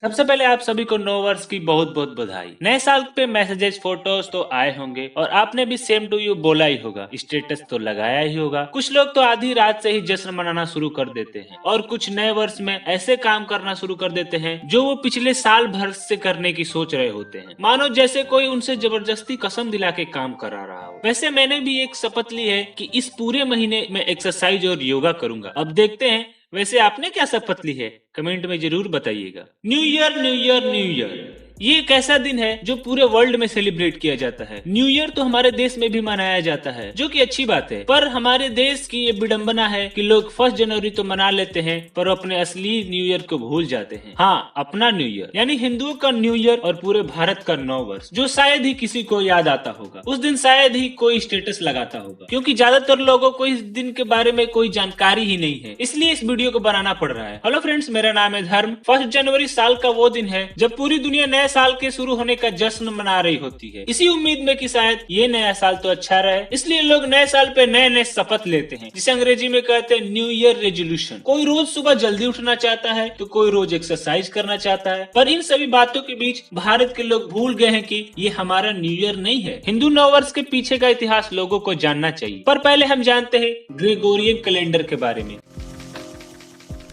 सबसे पहले आप सभी को नव वर्ष की बहुत बहुत बधाई। नए साल पे मैसेजेस फोटोज तो आए होंगे और आपने भी सेम टू यू बोला ही होगा, स्टेटस तो लगाया ही होगा। कुछ लोग तो आधी रात से ही जश्न मनाना शुरू कर देते हैं और कुछ नए वर्ष में ऐसे काम करना शुरू कर देते हैं जो वो पिछले साल भर से करने की सोच रहे होते हैं, मानो जैसे कोई उनसे जबरदस्ती कसम दिला के काम करा रहा हो। वैसे मैंने भी एक शपथ ली है कि इस पूरे महीने में एक्सरसाइज और योगा करूंगा। अब देखते हैं वैसे आपने क्या शपथ ली है, कमेंट में जरूर बताइएगा। New year new year new year, ये एक ऐसा दिन है जो पूरे वर्ल्ड में सेलिब्रेट किया जाता है। न्यू ईयर तो हमारे देश में भी मनाया जाता है, जो कि अच्छी बात है, पर हमारे देश की ये विडंबना है कि लोग 1 जनवरी तो मना लेते हैं पर अपने असली न्यू ईयर को भूल जाते हैं। हाँ, अपना न्यू ईयर यानी हिंदुओं का न्यू ईयर और पूरे भारत का नव वर्ष, जो शायद ही किसी को याद आता होगा। उस दिन शायद ही कोई स्टेटस लगाता होगा, क्योंकि ज्यादातर लोगों को इस दिन के बारे में कोई जानकारी ही नहीं है, इसलिए इस वीडियो को बनाना पड़ रहा है। हेलो फ्रेंड्स, मेरा नाम है धर्म। 1 जनवरी साल का वो दिन है जब पूरी दुनिया नए साल के शुरू होने का जश्न मना रही होती है, इसी उम्मीद में कि शायद ये नया साल तो अच्छा रहे। इसलिए लोग नए साल पे नए नए शपथ लेते हैं, जिसे अंग्रेजी में कहते हैं न्यू ईयर रेजोल्यूशन। कोई रोज सुबह जल्दी उठना चाहता है तो कोई रोज एक्सरसाइज करना चाहता है, पर इन सभी बातों के बीच भारत के लोग भूल गए हैं कि ये हमारा न्यू ईयर नहीं है। हिंदू नव वर्ष के पीछे का इतिहास लोगों को जानना चाहिए, पर पहले हम जानते हैं ग्रेगोरियन कैलेंडर के बारे में।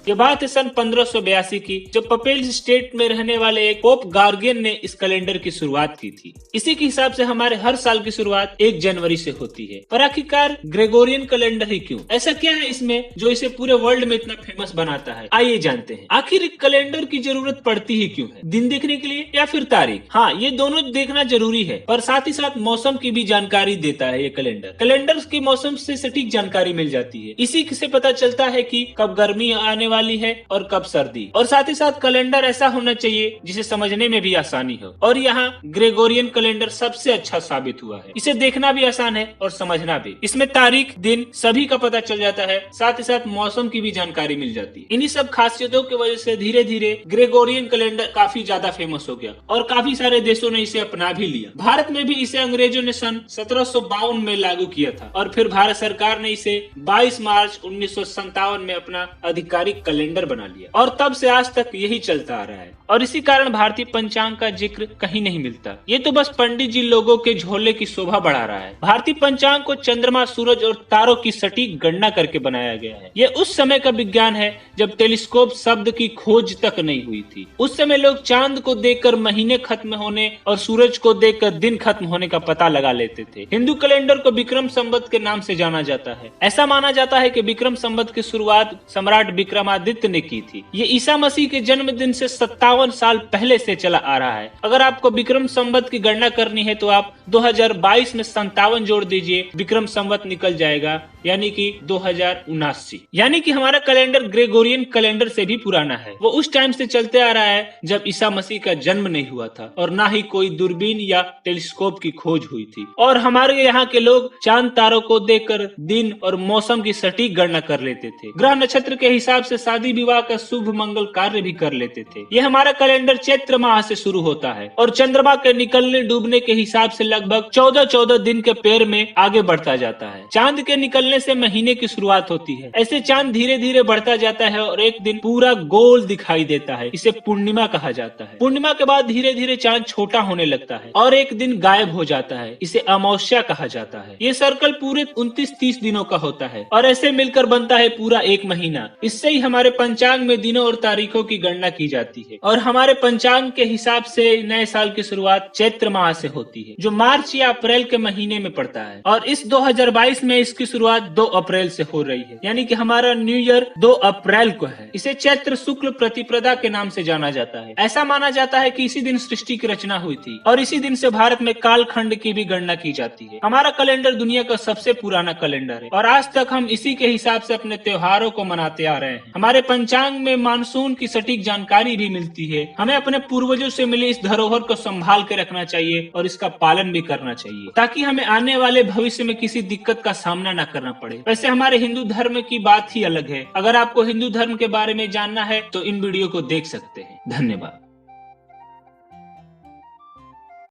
ये बात है सन 1582 की, जब पपेल स्टेट में रहने वाले एक पोप गार्गियन ने इस कैलेंडर की शुरुआत की थी। इसी के हिसाब से हमारे हर साल की शुरुआत 1 जनवरी से होती है। पर आखिरकार ग्रेगोरियन कैलेंडर ही क्यों? ऐसा क्या है इसमें जो इसे पूरे वर्ल्ड में इतना फेमस बनाता है? आइए जानते हैं। आखिर एक कैलेंडर की जरूरत पड़ती ही क्यों है? दिन देखने के लिए या फिर तारीख? हाँ, ये दोनों देखना जरूरी है, पर साथ ही साथ मौसम की भी जानकारी देता है ये कैलेंडर। कैलेंडर की मौसम से सटीक जानकारी मिल जाती है। इसी से पता चलता है कि कब गर्मी आने वाली है और कब सर्दी। और साथ ही साथ कैलेंडर ऐसा होना चाहिए जिसे समझने में भी आसानी हो, और यहाँ ग्रेगोरियन कैलेंडर सबसे अच्छा साबित हुआ है। इसे देखना भी आसान है और समझना भी। इसमें तारीख, दिन सभी का पता चल जाता है, साथ ही साथ मौसम की भी जानकारी मिल जाती है। इन्हीं सब खासियतों की वजह से धीरे धीरे ग्रेगोरियन कैलेंडर काफी ज्यादा फेमस हो गया और काफी सारे देशों ने इसे अपना भी लिया। भारत में भी इसे अंग्रेजों ने सन 1752 में लागू किया था और फिर भारत सरकार ने इसे 22 मार्च 1957 में अपना आधिकारिक कैलेंडर बना लिया और तब से आज तक यही चलता आ रहा है। और इसी कारण भारतीय पंचांग का जिक्र कहीं नहीं मिलता। ये तो बस पंडित जी लोगों के झोले की शोभा बढ़ा रहा है। भारतीय पंचांग को चंद्रमा, सूरज और तारों की सटीक गणना करके बनाया गया है। ये उस समय का विज्ञान है जब टेलीस्कोप शब्द की खोज तक नहीं हुई थी। उस समय लोग चांद को देखकर महीने खत्म होने और सूरज को देखकर दिन खत्म होने का पता लगा लेते थे। हिंदू कैलेंडर को विक्रम संवत के नाम से जाना जाता है। ऐसा माना जाता है कि विक्रम संवत की शुरुआत सम्राट विक्रमादित्य ने की थी। ये ईसा मसीह के जन्मदिन से 57 साल पहले से चला आ रहा है। अगर आपको विक्रम संवत की गणना करनी है तो आप 2022 में 57 जोड़ दीजिए, विक्रम संवत निकल जाएगा, यानी कि 2079। यानी कि हमारा कैलेंडर ग्रेगोरियन कैलेंडर से भी पुराना है। वो उस टाइम से चलते आ रहा है जब ईसा मसीह का जन्म नहीं हुआ था और ना ही कोई दूरबीन या टेलीस्कोप की खोज हुई थी। और हमारे यहाँ के लोग चांद तारों को देखकर दिन और मौसम की सटीक गणना कर लेते थे। ग्रह नक्षत्र के हिसाब से शादी विवाह का शुभ मंगल कार्य भी कर लेते थे। ये हमारा कैलेंडर चैत्र माह से शुरू होता है और चंद्रमा के निकलने डूबने के हिसाब से लगभग 14-14 दिन के पैर में आगे बढ़ता जाता है। चांद के निकलने से महीने की शुरुआत होती है। ऐसे चांद धीरे धीरे बढ़ता जाता है और एक दिन पूरा गोल दिखाई देता है। इसे पूर्णिमा कहा जाता है। पूर्णिमा के बाद धीरे धीरे चांद छोटा होने लगता है और एक दिन गायब हो जाता है। इसे अमावस्या कहा जाता है। ये सर्कल पूरे 29-30 दिनों का होता है और ऐसे मिलकर बनता है पूरा एक महीना। इससे ही हमारे पंचांग में दिनों और तारीखों की गणना की जाती है और हमारे पंचांग के हिसाब से नए साल की शुरुआत चैत्र माह से होती है, जो मार्च या अप्रैल के महीने में पड़ता है। और इस 2022 में इसकी शुरुआत 2 अप्रैल से हो रही है, यानी कि हमारा न्यू ईयर 2 अप्रैल को है। इसे चैत्र शुक्ल प्रतिपदा के नाम से जाना जाता है। ऐसा माना जाता है कि इसी दिन सृष्टि की रचना हुई थी और इसी दिन से भारत में कालखंड की भी गणना की जाती है। हमारा कैलेंडर दुनिया का सबसे पुराना कैलेंडर है और आज तक हम इसी के हिसाब से अपने त्योहारों को मनाते आ रहे हैं। हमारे पंचांग में मानसून की सटीक जानकारी भी मिलती है। हमें अपने पूर्वजों से मिले इस धरोहर को संभाल के रखना चाहिए और इसका पालन भी करना चाहिए, ताकि हमें आने वाले भविष्य में किसी दिक्कत का सामना न करना पड़े। वैसे हमारे हिंदू धर्म की बात ही अलग है। अगर आपको हिंदू धर्म के बारे में जानना है तो इन वीडियो को देख सकते हैं। धन्यवाद।